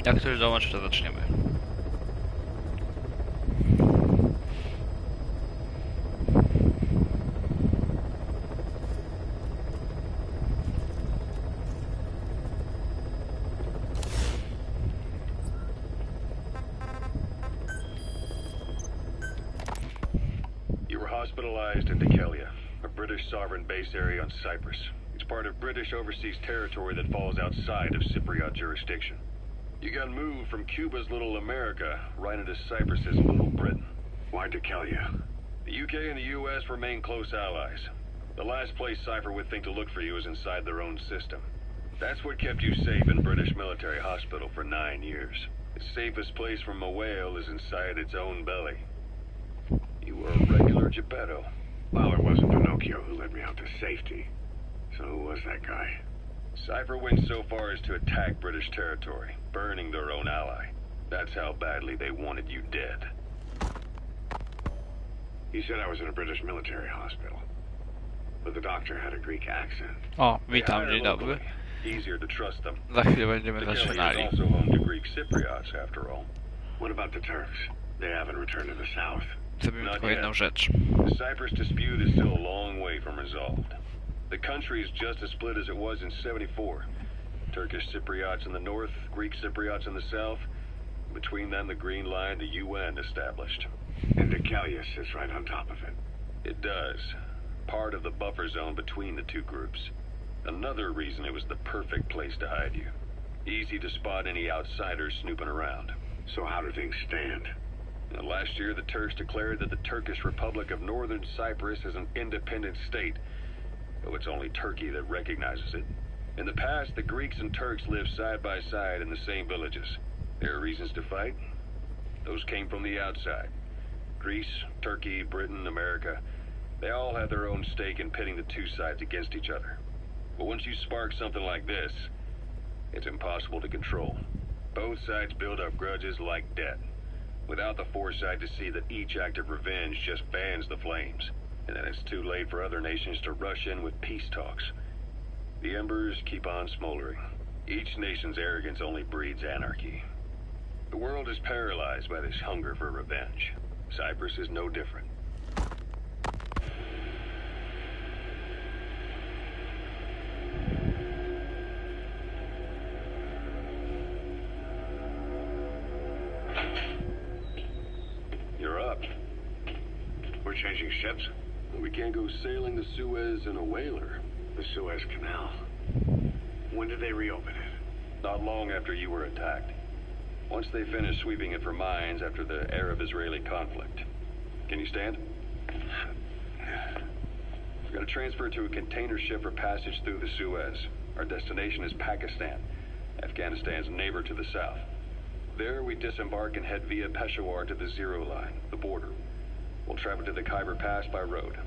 Jak ktoś dołączy, to zaczniemy. You were hospitalized in Decalia, a British sovereign base area on Cyprus. It's part of British overseas territory that falls outside of Cypriot jurisdiction. You got moved from Cuba's Little America right into Cyprus's Little Britain. Why Decalia? The UK and the US remain close allies. The last place Cypher would think to look for you is inside their own system. That's what kept you safe in British military hospital for 9 years. The safest place from a whale is inside its own belly. You were a regular Geppetto. Well, it wasn't Pinocchio who led me out to safety. So who was that guy? Cypher went so far as to attack British territory, burning their own ally. That's how badly they wanted you dead. He said I was in a British military hospital. But the doctor had a Greek accent. O, witam, dzień dobry. Easier to trust them. Za chwilę będziemy Decalia is zaczynali. also home to Greek Cypriots, after all. What about the Turks? They haven't returned to the south. Zrobimy tylko jedną rzecz. The Cyprus dispute is still a long way from resolved. The country is just as split as it was in '74. Turkish Cypriots in the north, Greek Cypriots in the south. Between them, the Green Line, the UN established. And Decalia sits right on top of it. It does. Part of the buffer zone between the two groups. Another reason it was the perfect place to hide you. Easy to spot any outsiders snooping around. So how do things stand? Last year, the Turks declared that the Turkish Republic of Northern Cyprus is an independent state, though it's only Turkey that recognizes it. In the past, the Greeks and Turks lived side by side in the same villages. There are reasons to fight. Those came from the outside. Greece, Turkey, Britain, America, they all have their own stake in pitting the two sides against each other. But once you spark something like this, it's impossible to control. Both sides build up grudges like debt, without the foresight to see that each act of revenge just fans the flames, and then it's too late for other nations to rush in with peace talks. The embers keep on smoldering. Each nation's arrogance only breeds anarchy. The world is paralyzed by this hunger for revenge. Cyprus is no different. You're up. We're changing ships? We can't go sailing the Suez in a whaler. The Suez Canal. When did they reopen it? Not long after you were attacked. Once they finished sweeping it for mines after the Arab-Israeli conflict. Can you stand? We're going to transfer to a container ship for passage through the Suez. Our destination is Pakistan, Afghanistan's neighbor to the south. There we disembark and head via Peshawar to the Zero Line, the border. We'll travel to the Khyber Pass by road.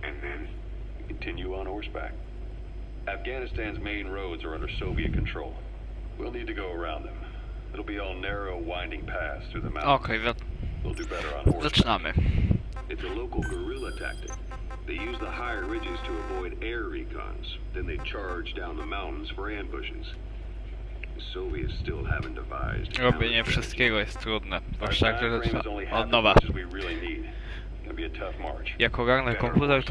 And then? Continue on horseback. Afghanistan's main roads are under Soviet control. We'll need to go around them. It'll be all narrow, winding paths through the mountains. Okej, We'll do better on horseback. zaczynamy. It's a local guerrilla tactic. They use the higher ridges to avoid air recons. Then they charge down the mountains for ambushes. The Soviets still haven't devised. Robienie wszystkiego jest trudne, zwłaszcza jak to trwa od nowa. Be a tough march. Jak ogarnę komputer,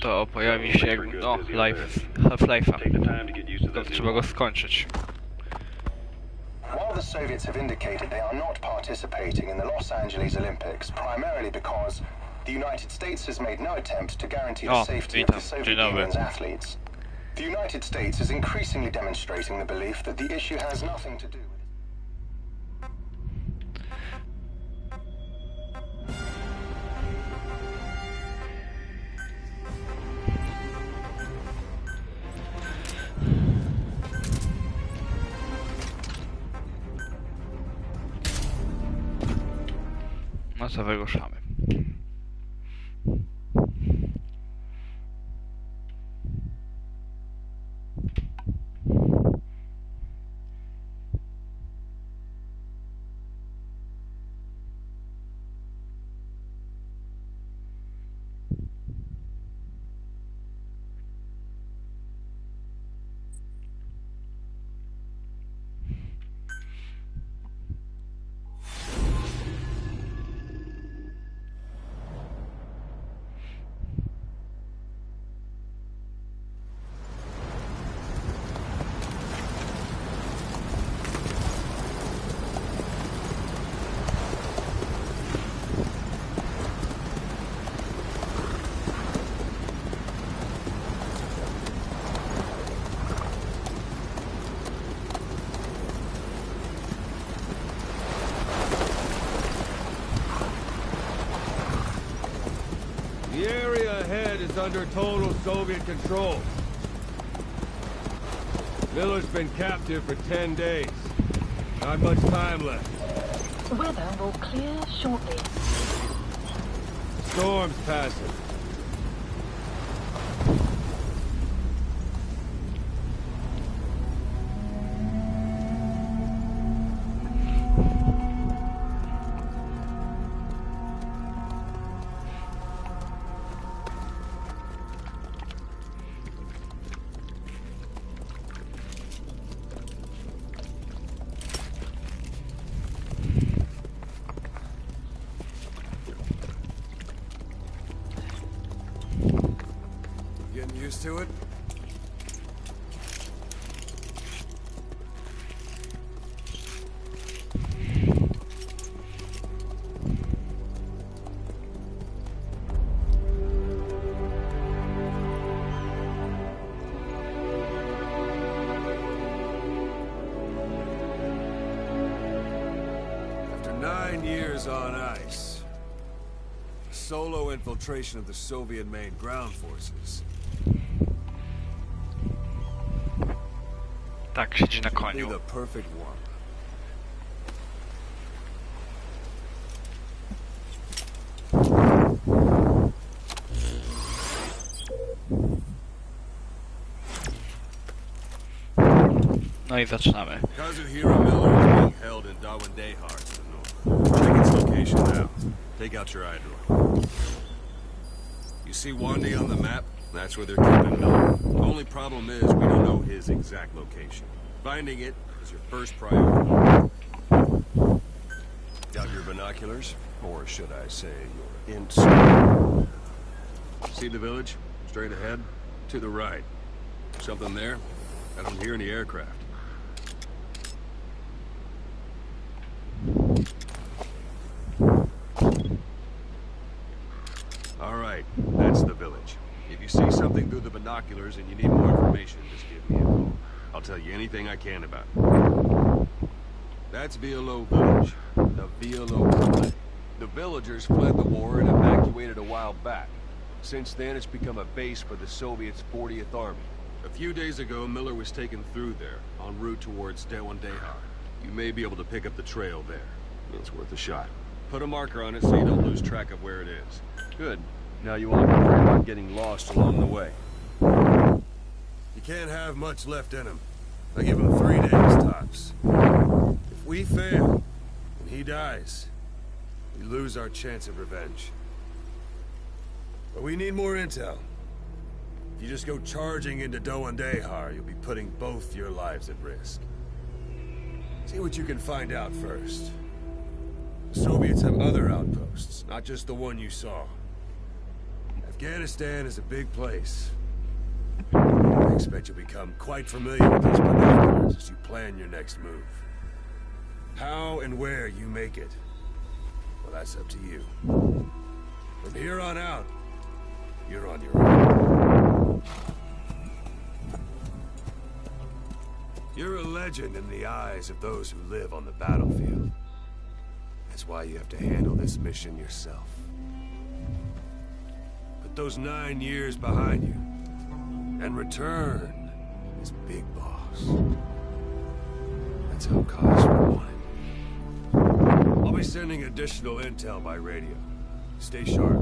to pojawi się no, Half-Life'a. To trzeba go skończyć. While the Soviets have indicated they are not participating in the Los Angeles Olympics, primarily because the United States has made no attempt to guarantee the safety of the Soviet Union's athletes. The United States is increasingly demonstrating the belief that the issue has nothing to do with No co, wyruszamy. is under total Soviet control. Miller's been captive for 10 days. Not much time left. Weather will clear shortly. Storm's passing. Getting used to it? After 9 years on ice, solo infiltration of the Soviet main ground forces. Tak, siedzi na Be koniu. the perfect one. No i zaczynamy. Kazuhiro Miller is being held in Dawandehar to the north. Check its location now. Take out your eye drone. You see Wandy on the map? That's where they're keeping Miller. The only problem is we don't know his exact location. Finding it is your first priority. Got your binoculars? Or should I say your instrument? See the village? Straight ahead? To the right. Something there? I don't hear any aircraft. All right, that's the village. If you see something through the binoculars and you need more information, just give me a call. I'll tell you anything I can about it. That's Violo Village. The Violo Village. The villagers fled the war and evacuated a while back. Since then, it's become a base for the Soviets' 40th Army. A few days ago, Miller was taken through there, en route towards Dawandehar. You may be able to pick up the trail there. It's worth a shot. Put a marker on it so you don't lose track of where it is. Good. Now you won't have to worry about getting lost along the way. You can't have much left in him. I give him 3 days tops. If we fail, and he dies, we lose our chance of revenge. But we need more intel. If you just go charging into Dawandehar, you'll be putting both your lives at risk. See what you can find out first. The Soviets have other outposts, not just the one you saw. Afghanistan is a big place. I expect you'll become quite familiar with these binoculars as you plan your next move. How and where you make it, well, that's up to you. From here on out, you're on your own. You're a legend in the eyes of those who live on the battlefield. That's why you have to handle this mission yourself. Put those 9 years behind you, and return as Big Boss. That's how Cosmo wanted. I'll be sending additional intel by radio. Stay sharp.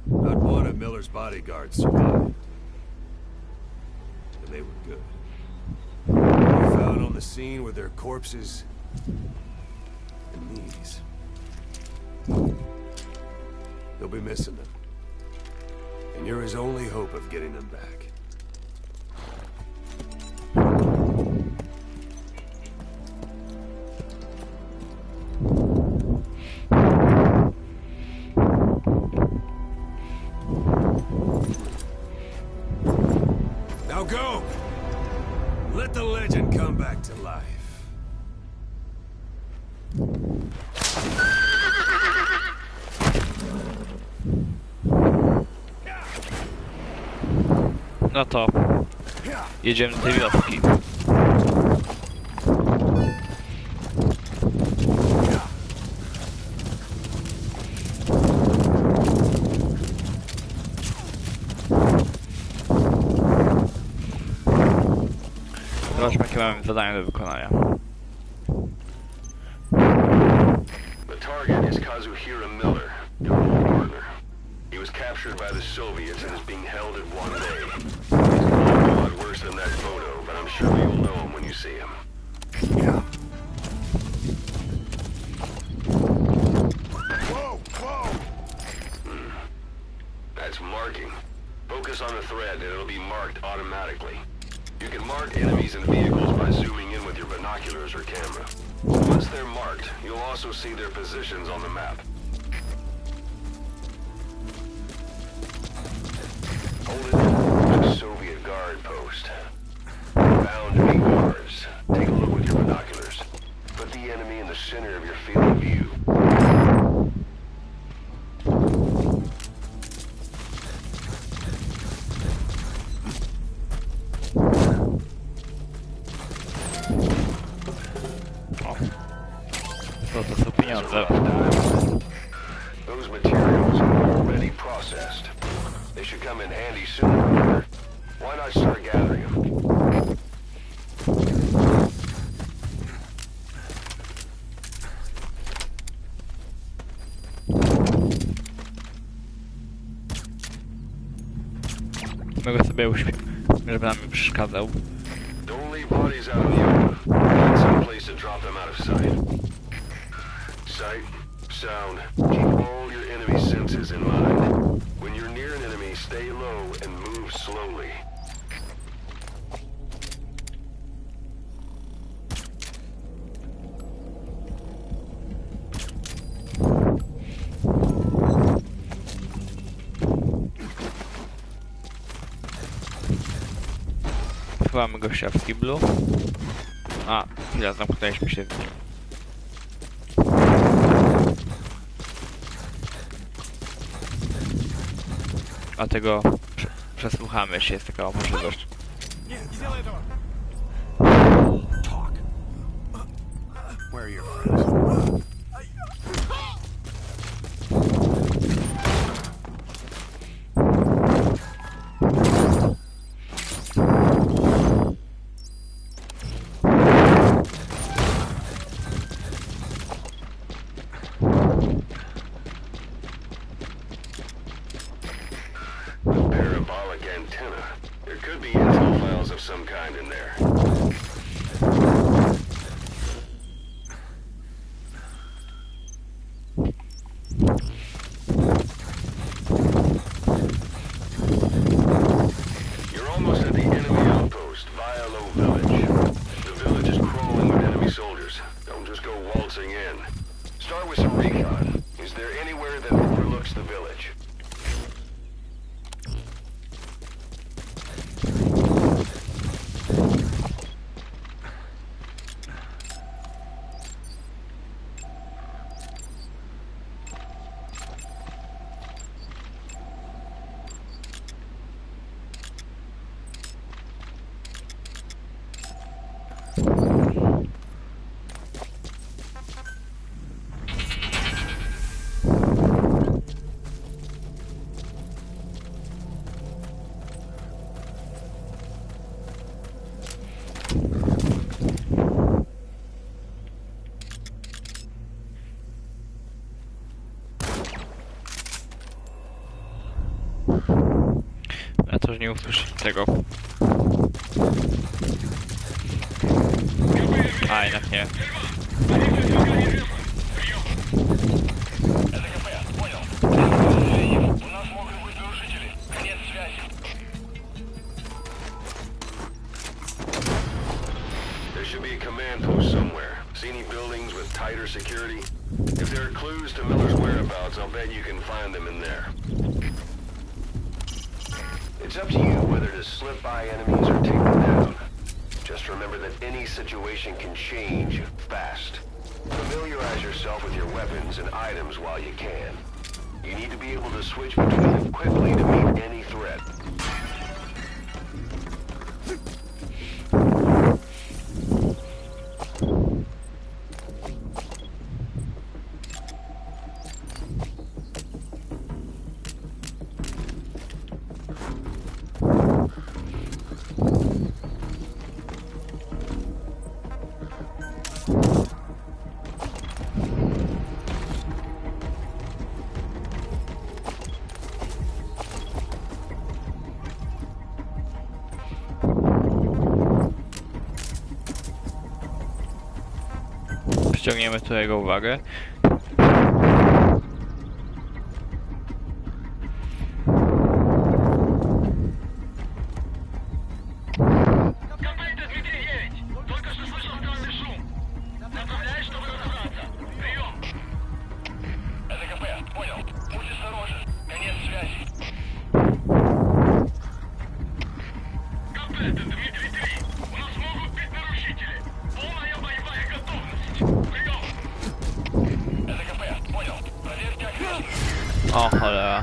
Not one of Miller's bodyguards survived. And they were good. They found on the scene were their corpses and knees. They'll be missing them. And you're his only hope of getting them back. Now go! Let the legend come back to life. No to jedziemy do tej wioski. jakie mamy zadania do wykonania. The target is Kazuhira Miller, your old partner. He was captured by the Soviets and is being held at 1A. He's a lot worse than that photo, but I'm sure you'll know him when you see him. Yeah. Whoa, whoa! That's marking. Focus on the thread and it'll be marked automatically. You can mark enemies and vehicles by zooming in with your binoculars or camera. Once they're marked, you'll also see their positions on the map. Hold it to the Soviet guard post. Bound to be ours. Take a look with your binoculars. Put the enemy in the center of your field of view. To są pieniądze. Those materials are already processed. They should come in handy sooner or later. Why not start gathering them? Mogę sobie uśpić, żeby nam nie przeszkadzał. Don't leave bodies out in the open. Find some place to drop them out of sight. Sight, sound, keep all your enemy senses in mind. When you're near an enemy, stay low and move slowly. Chowamy gościa w kiblu. A, chwila, zamknęliśmy się z nim. Dlatego przesłuchamy, jeśli jest taka możliwość. Talk. Where are your friends? Parabolic antenna. There could be intel files of some kind in there. You're almost at the enemy outpost, Vialo Village. The village is crawling with enemy soldiers. Don't just go waltzing in. Start with some recon. Is there anywhere that overlooks the village? Ja też nie usłyszę tego. A, jednak nie. There should be a command post somewhere. See any buildings with tighter security? If there are clues to Miller's whereabouts, I'll bet you can find them in there. It's up to you whether to slip by enemies or take them down. Just remember that any situation can change fast. Familiarize yourself with your weapons and items while you can. You need to be able to switch between them quickly to meet any threat. Ściągniemy tu jego uwagę. O cholera.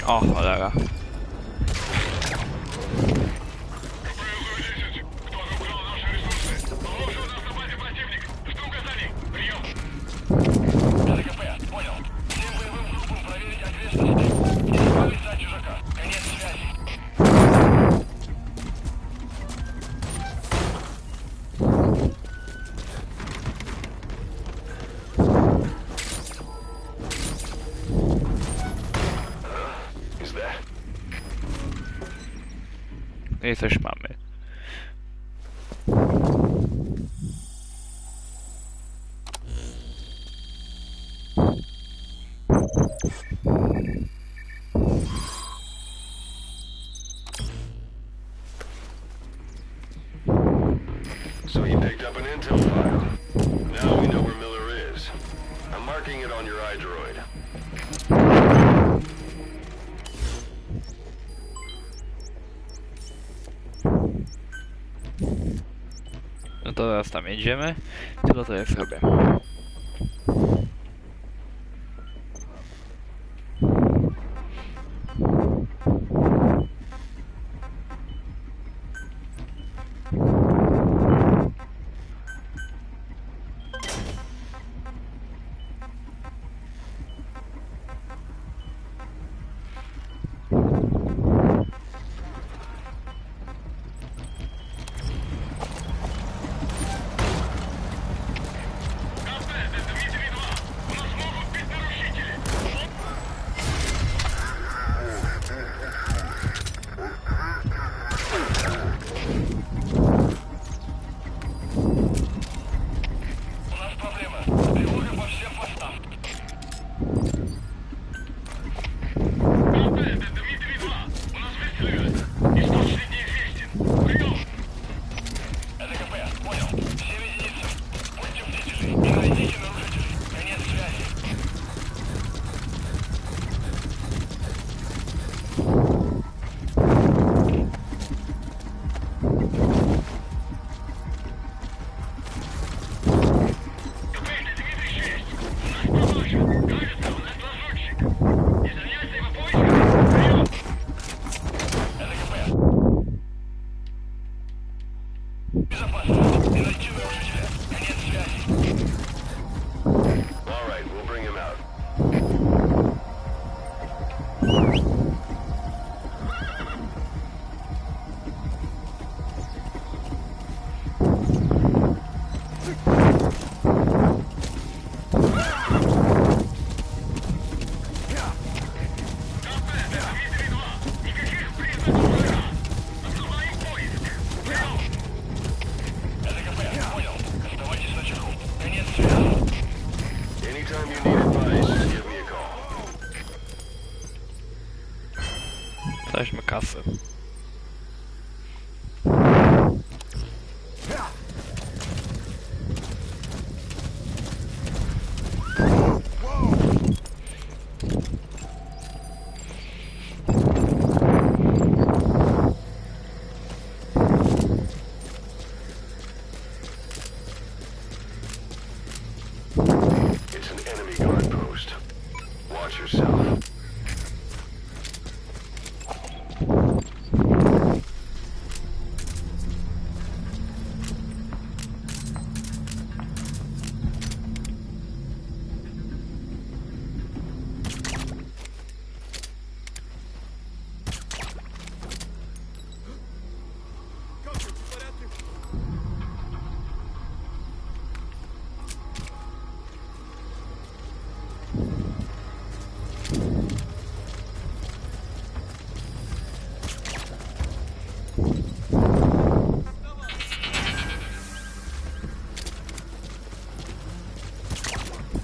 O cholera. No i coś mamy. So you picked up an intel file. Now we know where Miller is. I'm marking it on your iDroid. No to teraz tam jedziemy. Tylko to ja zrobię.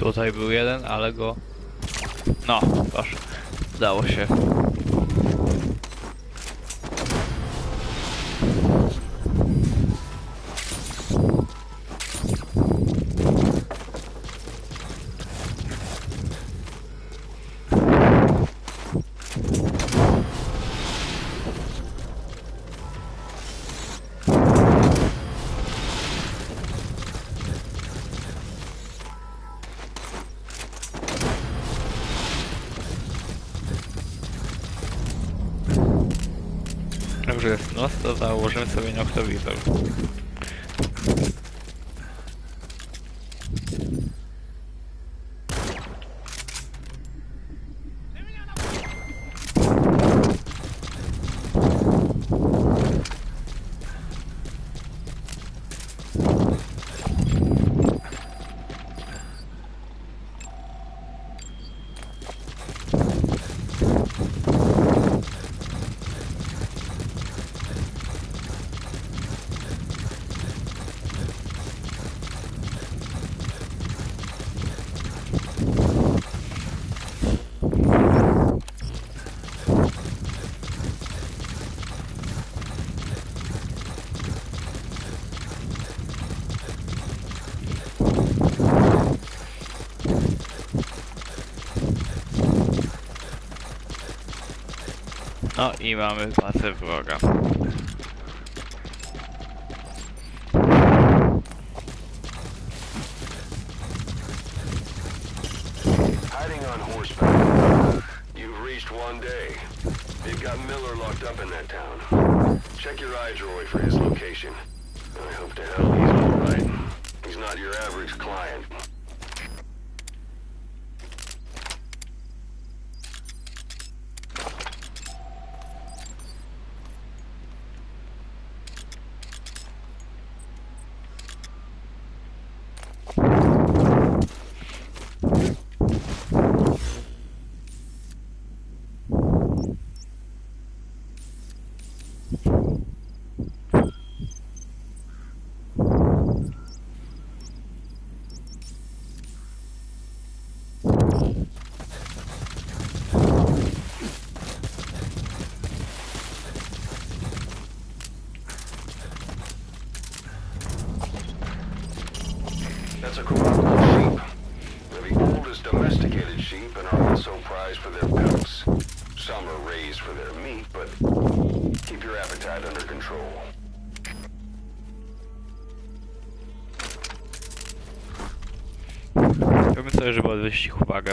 Tutaj był jeden, ale go... No, proszę. Udało się. Także jest noc, to założymy sobie noktowizor. No i mamy pasę wroga. Hiding on horseback. You've reached one day. They've got Miller locked up in that town. Check your eyes, Roy, for his location. I hope to hell he's all right. He's not your average client. That's a corruptible sheep. They're the oldest domesticated sheep and are also prized for their pelts. Some are raised for their meat, but keep your appetite under control. Chciałbym sobie, żeby odwrócić ich uwagę.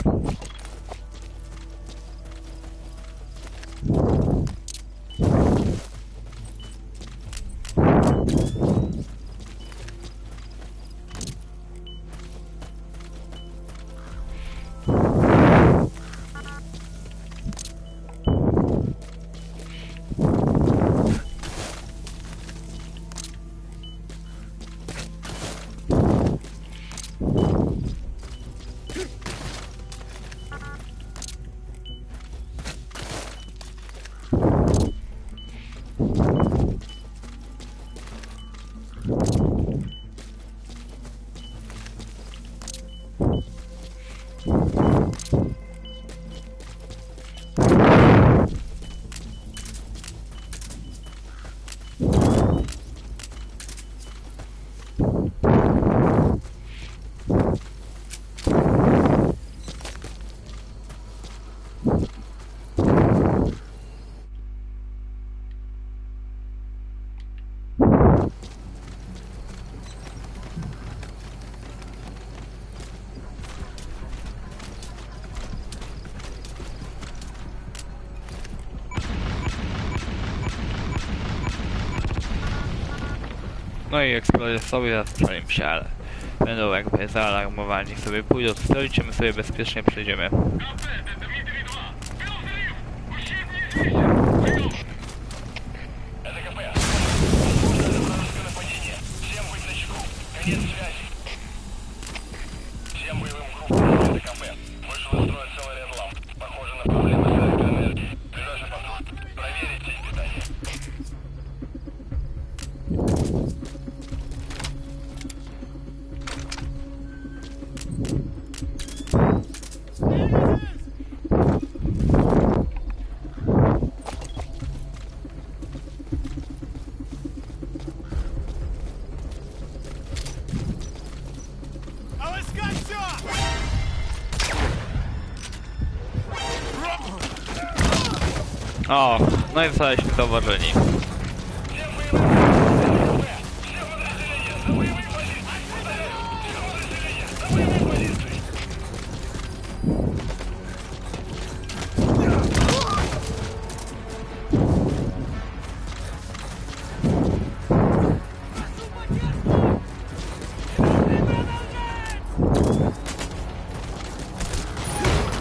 No i eksplozja sobie zastrzelim się, ale będą jakby zaalarmowani. Sobie pójdą strzelić, my sobie bezpiecznie przejdziemy. O, no i zostaliśmy zauważeni.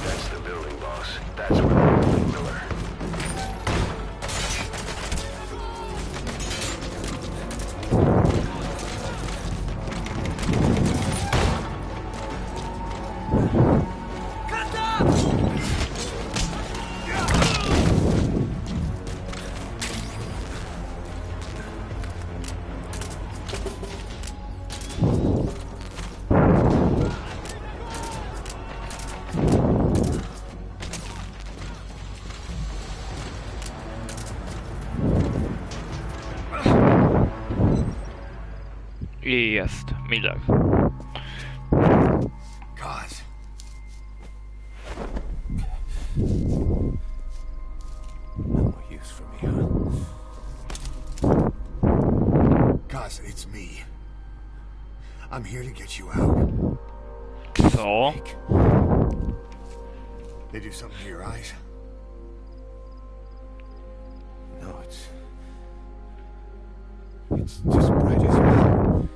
That's the building, boss. That's where they're holding Miller. I jest Miller. God. No more use for me, huh? Guys, it's me. I'm here to get you out. Co? They do something to your eyes? No, it's just bright as hell.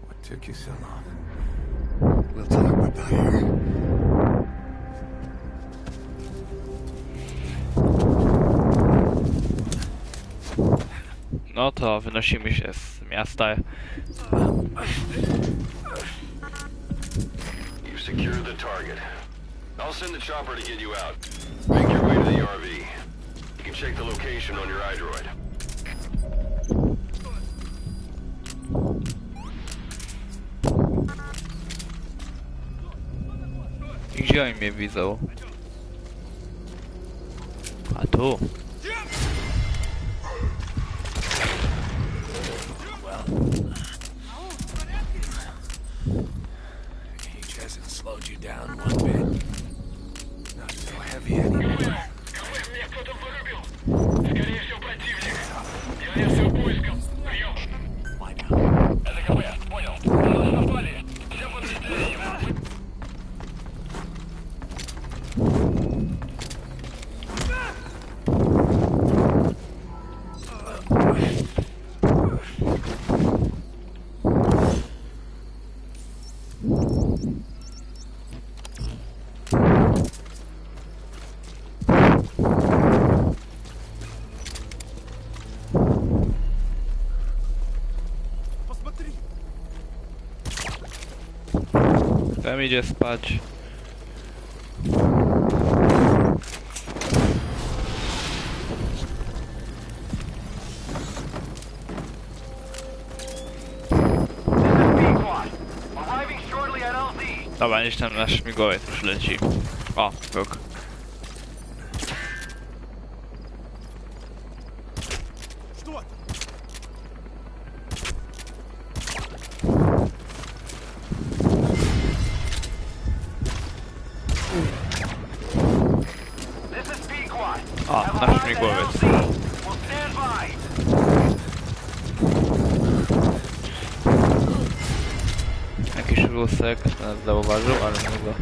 What took you so long? We'll talk about here. No to wynosimy się z miasta. You've secured the target. I'll send the chopper to get you out. Make your way to the RV. You can check the location on your iDroid. I gdzie oni mnie widzą? A tu. Cage hasn't slowed you down one bit. Not so heavy anymore. Why not? Tam idzie spać. Dobra, gdzieś tam nasz śmigłowiec już leci. O, próg. O, nasz śmigłowiec. Jakiś rusek nas zauważył, ale nie go.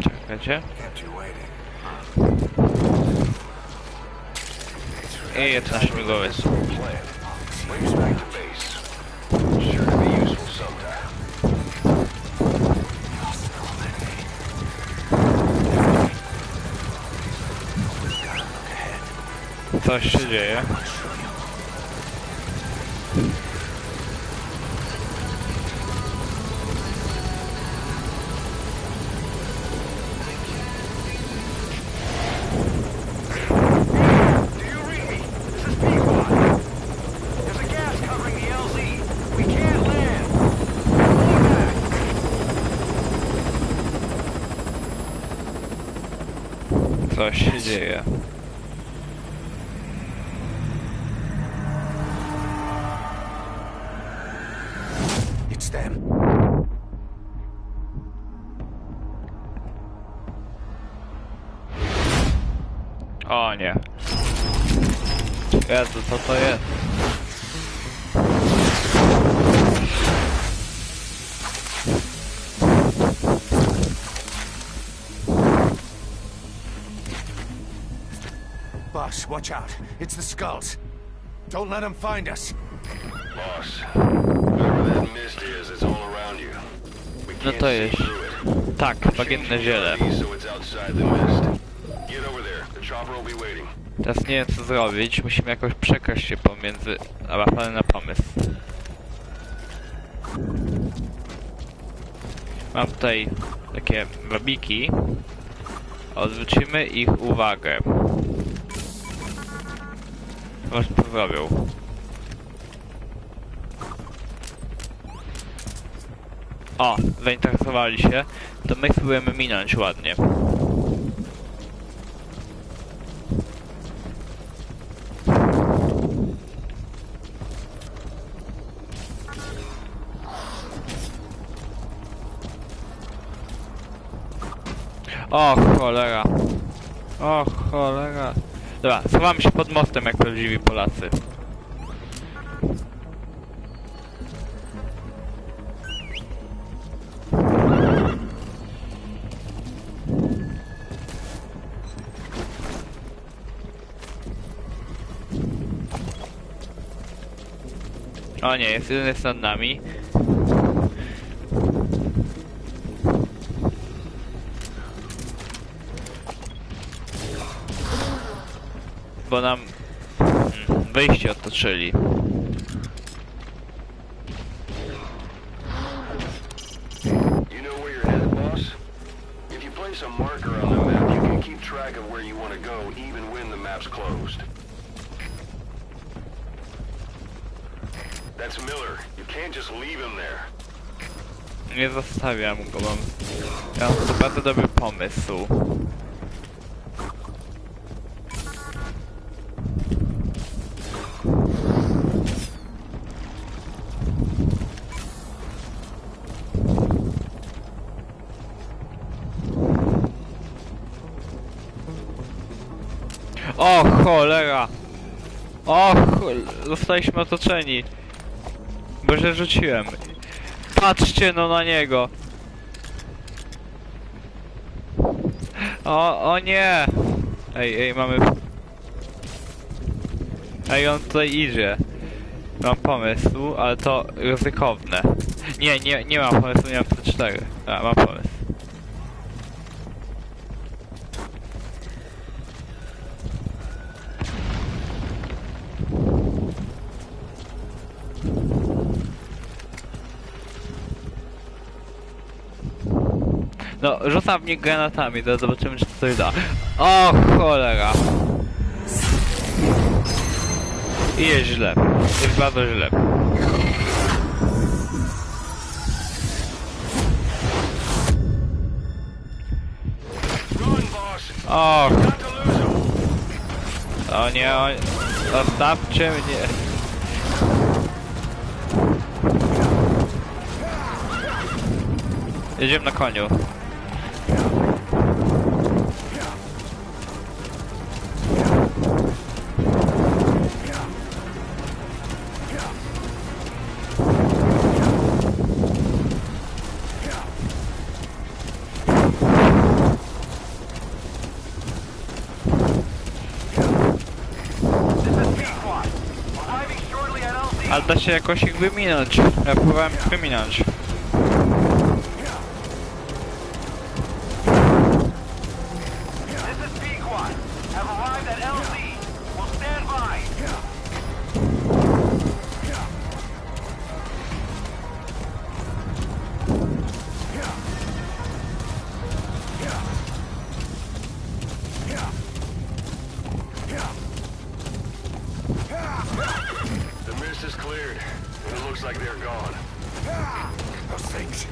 Czekajcie. I jest nasz śmigłowiec. Bring us back to base. Sure to be useful sometime. Coś się dzieje. Coś się dzieje. It's them. O nie. Jezu, co to jest? Boss, watch out. It's the skulls. Don't let them find us. Boss, whatever that mist is, it's all around you. We No can't to see jest. through it. Tak, bagienne ziele. So it's outside the mist. Get over there. The chopper will be waiting. Teraz nie wiem co zrobić, musimy jakoś przekraść się pomiędzy... A wpadłem na pomysł. Mam tutaj takie wabiki. Odwrócimy ich uwagę. Może to zrobią. O, zainteresowali się. To my spróbujemy minąć ładnie. O cholera. O cholera. Dobra, schowamy się pod mostem jak prawdziwi Polacy. O nie, jeden jest nad nami. Bo nam wyjście otoczyli. You know where you're headed, boss? If you place a marker on the map, you can keep track of where you want to go, even when the map's closed. That's Miller. You can't just leave him there. Nie zostawiam go, ja mam to bardzo dobry pomysł. O cholera! O zostaliśmy otoczeni. Bo że rzuciłem. Patrzcie no na niego. O nie! Ej, mamy... Ej, on tutaj idzie. Mam pomysł, ale to ryzykowne. Nie mam pomysłu, nie mam C4. A, mam pomysł. No, rzucam w nich granatami, to zobaczymy czy to coś da. O cholera! I jest źle. Jest bardzo źle. O! O nie, zostawcie mnie. Jedziemy na koniu. Ale da się jakoś ich wyminąć. Ja próbowałem ich wyminąć. Like they're gone. Those things.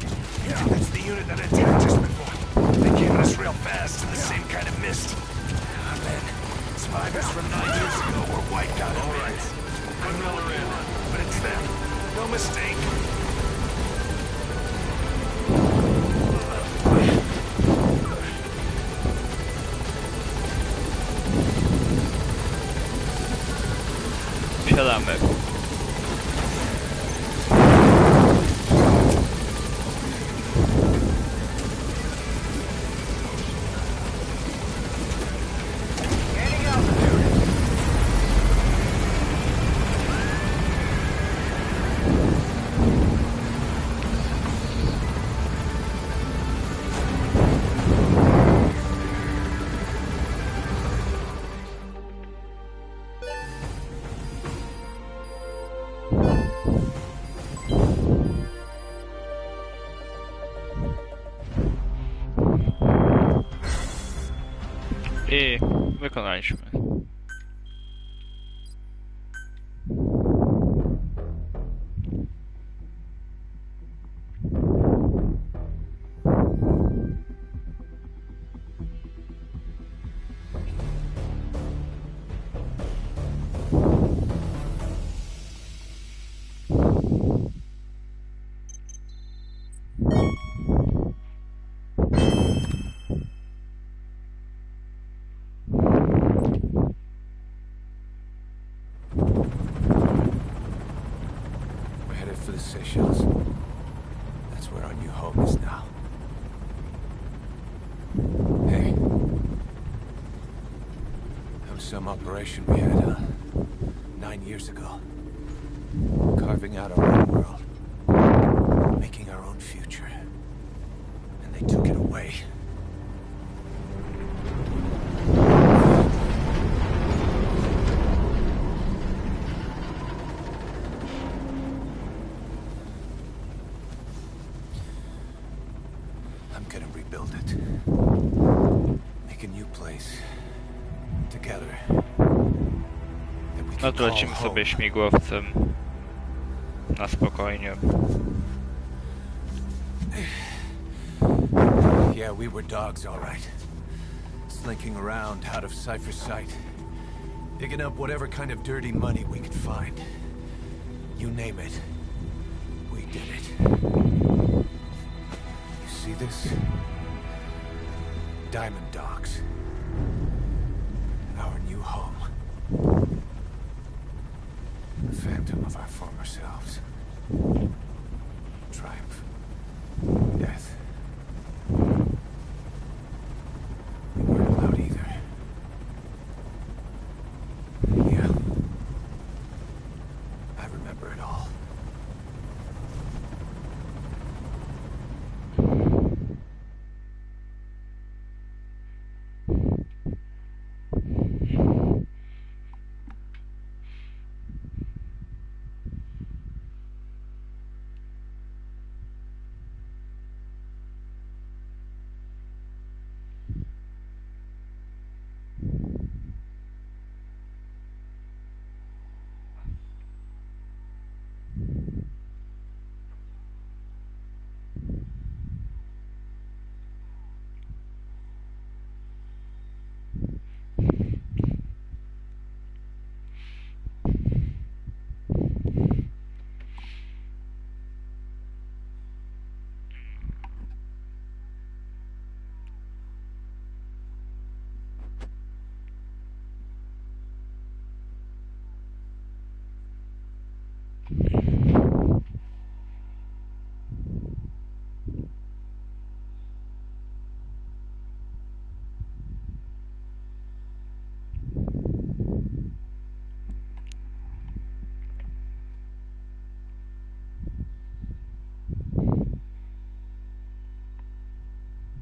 That's the unit that attacked us before. They came at us real fast in the same kind of mist. men. Survivors from 9 years ago were wiped out. All right. Put Miller in, but it's them. No mistake. Wsiadamy. I wykonaliśmy. That's where our new home is now. Hey. That was some operation we had, 9 years ago. Carving out our own world. Making our own future. And they took it away. No to lecimy sobie śmigłowcem na spokojnie. Yeah, we were dogs, all right. Slinking around out of Cypher's sight. Digging up whatever kind of dirty money we could find. You name it. We did it. You see this? Diamond Dogs. Our new home. The phantom of our former selves. Triumph. Death. We weren't allowed either. Yeah. I remember it all.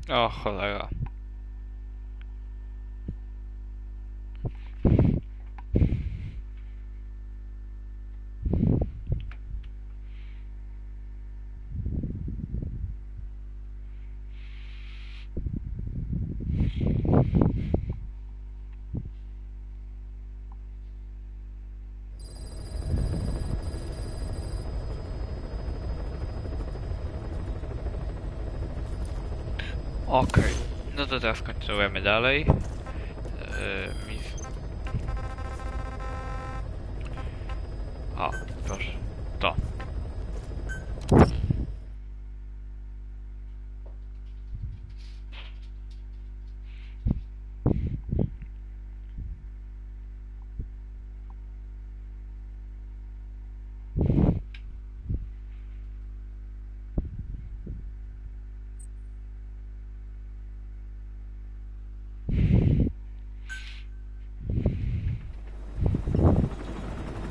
O cholera. Okej, no to teraz kontynuujemy dalej. O, proszę. To.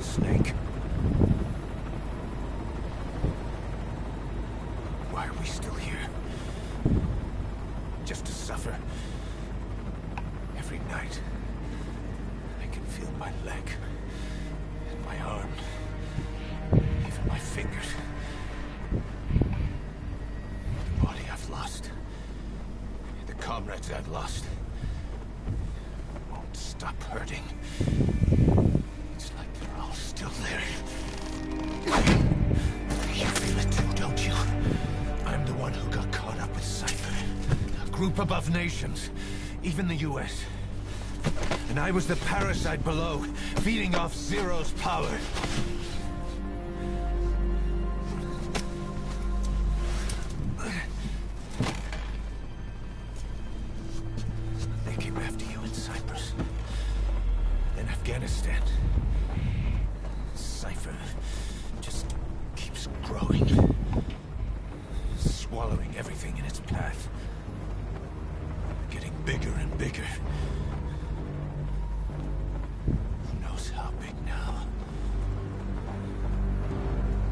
Snake. Why are we still here? Just to suffer. Every night, I can feel my leg, and my arm, even my fingers. The body I've lost, the comrades I've lost, won't stop hurting. It's like they're all still there. You feel it too, don't you? I'm the one who got caught up with Cypher. A group above nations, even the US. And I was the parasite below, feeding off Zero's power. They came after you in Cyprus. Then Afghanistan. Cypher just keeps growing. Swallowing everything in its path. Getting bigger and bigger. Who knows how big now?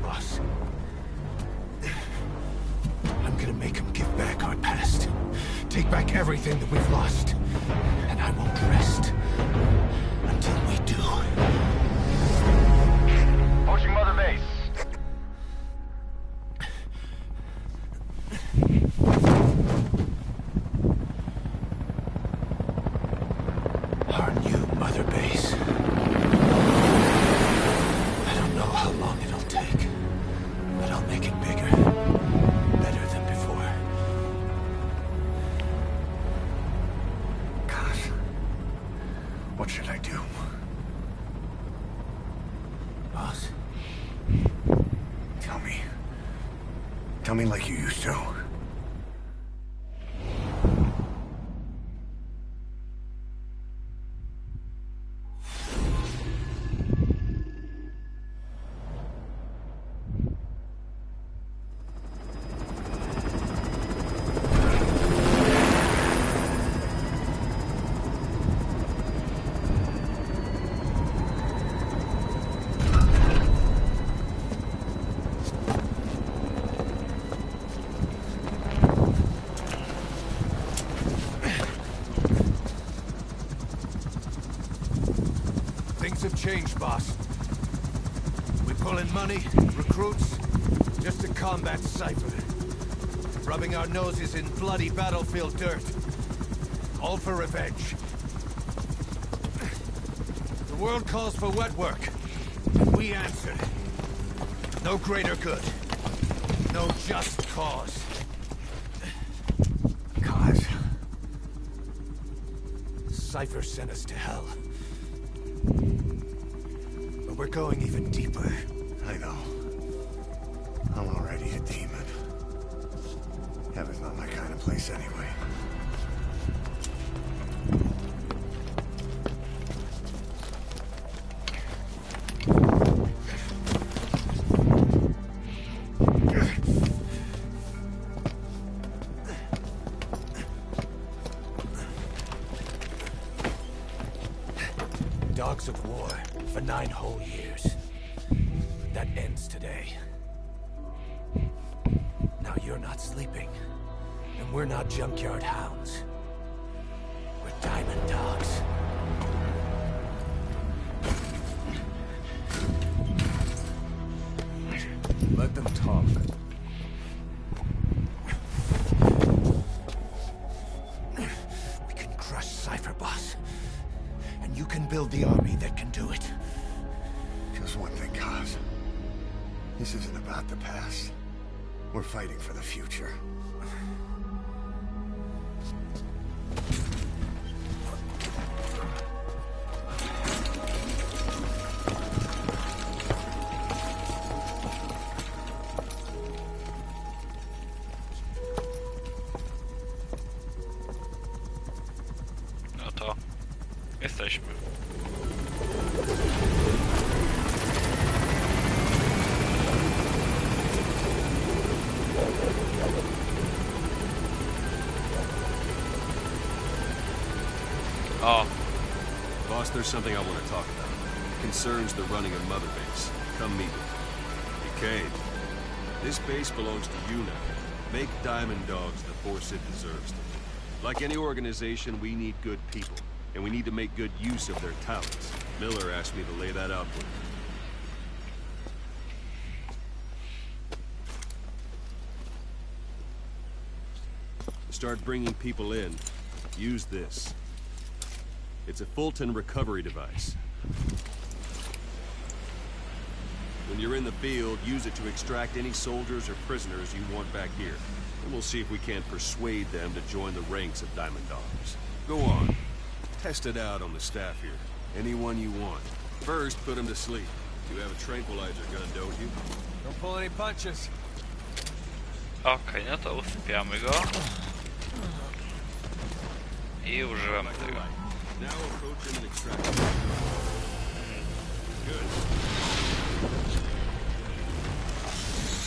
Boss. I'm gonna make them give back our past. Take back everything that we've lost. And I won't rest until we do. Approaching Mother Base. Our new Mother Base. I don't know how long it'll take, but I'll make it bigger. Better than before. Gosh. What should I do? Boss, Tell me. Tell me like you used to. things have changed, boss. We pull in money, recruits, just to combat Cypher. Rubbing our noses in bloody battlefield dirt. All for revenge. The world calls for wet work, and we answer. No greater good. No just cause. Cause? Cypher sent us to hell. But we're going even deeper. I know. I'm already a demon. Heaven's not my kind of place anyway. Dogs of war for 9 whole years. That ends today. Now you're not sleeping, and we're not junkyard hounds. We're diamond dogs. Let them talk. We can crush Cypher, boss. And you can build the army that can do it. Just one thing, Kaz. This isn't about the past. We're fighting for the future. there's something I want to talk about. It concerns the running of Mother Base. Come meet me. Okay. This base belongs to you now. Make Diamond Dogs the force it deserves to be. Like any organization, we need good people, and we need to make good use of their talents. Miller asked me to lay that out for you. To start bringing people in, use this. It's a Fulton recovery device. When you're in the field, use it to extract any soldiers or prisoners you want back here. And we'll see if we can't persuade them to join the ranks of Diamond Dogs. Go on. Test it out on the staff here. Anyone you want. First, put them to sleep. You have a tranquilizer gun, don't you? Don't pull any punches. Okej, no to usypiamy go. I używamy tego. Now approach him and extract him. Good.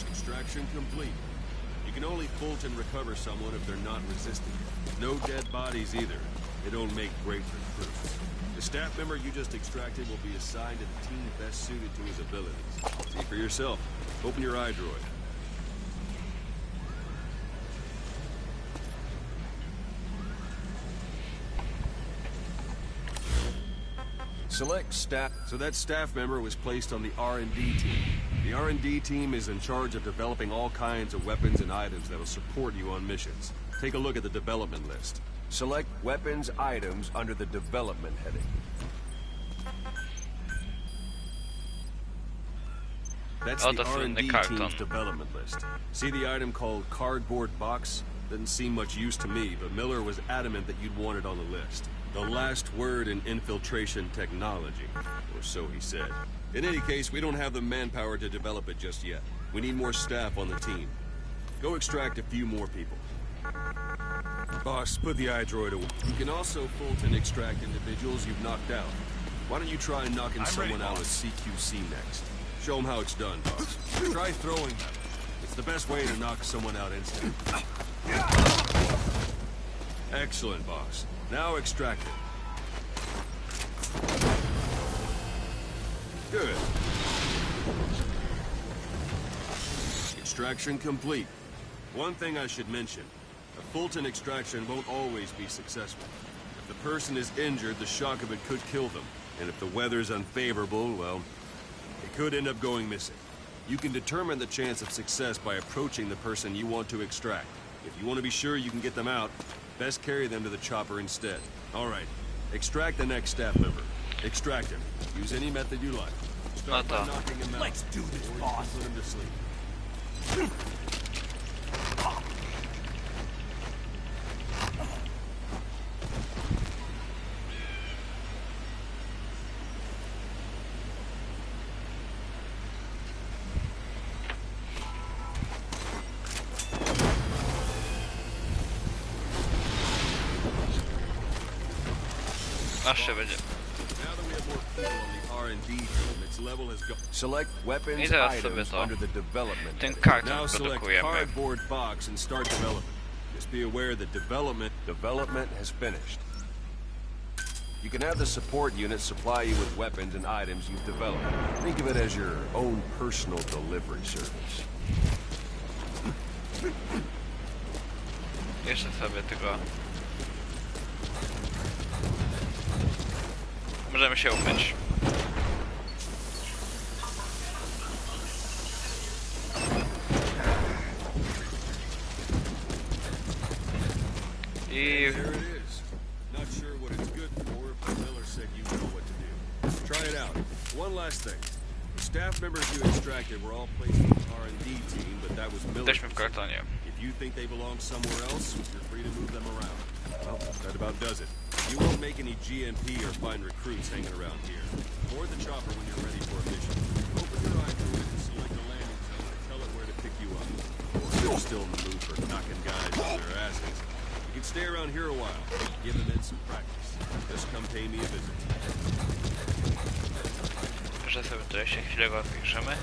Extraction complete. You can only Fulton recover someone if they're not resisting. No dead bodies either. They don't make great recruits. The staff member you just extracted will be assigned to the team best suited to his abilities. See for yourself. Open your eye droid. Select staff. So that staff member was placed on the R&D team. The R&D team is in charge of developing all kinds of weapons and items that will support you on missions. Take a look at the development list. Select weapons items under the development heading. That's the R&D team's development list. See the item called cardboard box? Doesn't seem much use to me, but Miller was adamant that you'd want it on the list. The last word in infiltration technology, or so he said. In any case, we don't have the manpower to develop it just yet. We need more staff on the team. Go extract a few more people. Boss, put the iDroid away. You can also Fulton extract individuals you've knocked out. Why don't you try knocking someone out with CQC next? Show them how it's done, boss. Try throwing them. It's the best way to knock someone out instantly. Excellent, boss. Now extract it. Good. Extraction complete. One thing I should mention. A Fulton extraction won't always be successful. If the person is injured, the shock of it could kill them. And if the weather's unfavorable, well, it could end up going missing. You can determine the chance of success by approaching the person you want to extract. If you want to be sure you can get them out, best carry them to the chopper instead. All right. Extract the next staff member. Extract him. Use any method you like. Start by knocking him out. Let's do this, boss. Put him to sleep. Aż się będzie. Select weapons items under the development. Ten karton Now select produkujemy. cardboard box and start development. Just be aware that development has finished. You can have the support unit supply you with weapons and items you've developed. Think of it as your own personal delivery service. Jeszcze sobie tylko... Możemy się umyć. I... There it is. Not sure what it's good for, but Miller said you know what to do. Try it out. One last thing. The staff members you extracted were all placed in the R&D team, but that was Miller's. Jesteśmy w kartonie. If you think they belong somewhere else, you're free to move them around. Well, that about does it. You won't make any GMP or find recruits hanging around here. Board the chopper when you're ready for a mission. Open your eye to it and select the landing zone and tell it where to pick you up. Or if you're still in the mood for knocking guys on their asses, you can stay around here a while. Give the men some practice. Just come pay me a visit. Że sobie tutaj się chwilę rozpiszemy.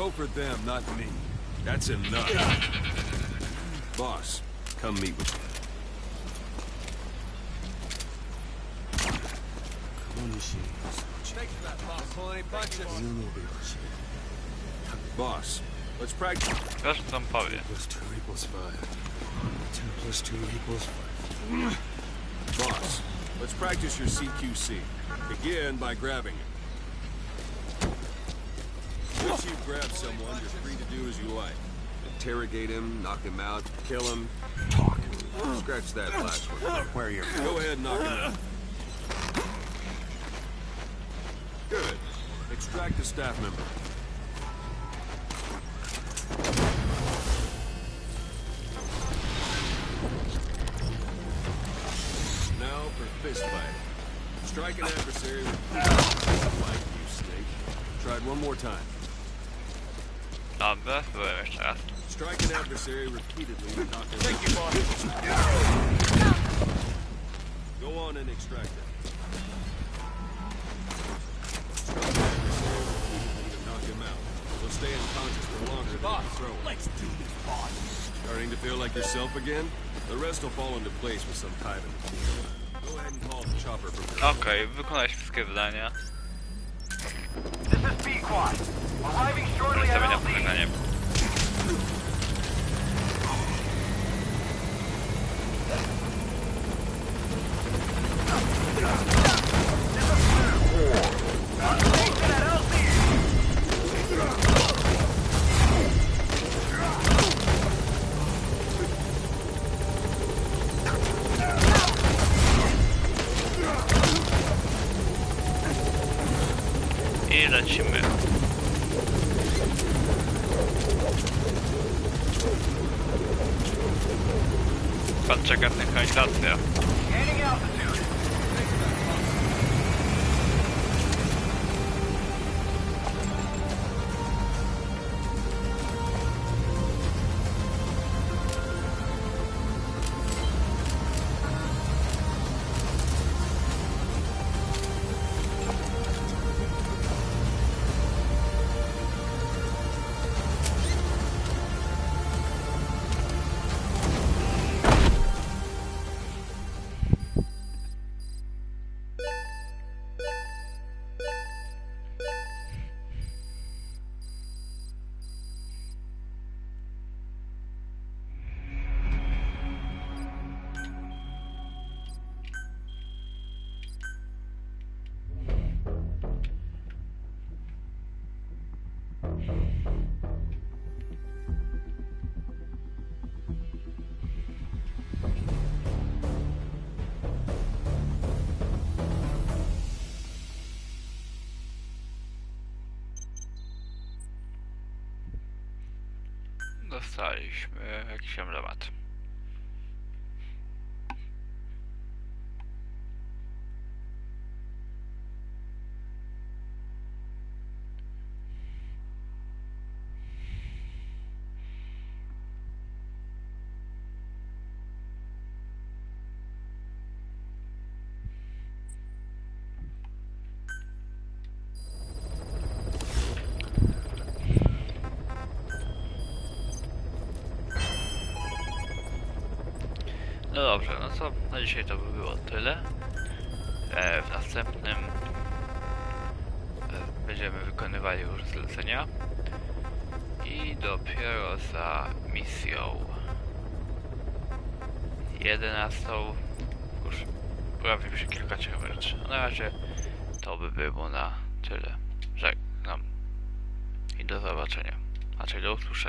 go for them, not me. That's enough. Boss, come meet with me. Boss, let's practice. Wiesz co tam powie? 2 = 5. 2 + 2 = 5. Boss, let's practice your CQC. Begin by grabbing it. Once you've grabbed someone, you're free to do as you like. Interrogate him, knock him out, kill him, talk. Scratch that last one. Where you're Go ahead and knock him out. Good. Extract a staff member. Now for fist fight. Strike an adversary with like you snake. Try it one more time. Dobra, spróbuję jeszcze raz. Strike an adversary repeatedly to knock him out. Thank you, boss. Go on and extract it. Strike an adversary repeatedly to knock him out. He'll stay unconscious for longer than you throw him. Let's do this, boss. Starting to feel like yourself again? The rest will fall into place with some time in the field. Go ahead and call the chopper from your... Okej, wykonałeś wszystkie zadania. This is B-Quad. Arriving shortly at Ustawienia LZ. polegania. Station at LZ. I lecimy. Pan czeka synchronizacja. Gaining altitude. Dostaliśmy jakiś emblemat. No dobrze, no co na dzisiaj to by było tyle. W następnym będziemy wykonywali już zlecenia i dopiero za misją 11 już pojawi się kilka ciekawych rzeczy. Na razie to by było na tyle. Żegnam i do zobaczenia, znaczy do usłyszenia.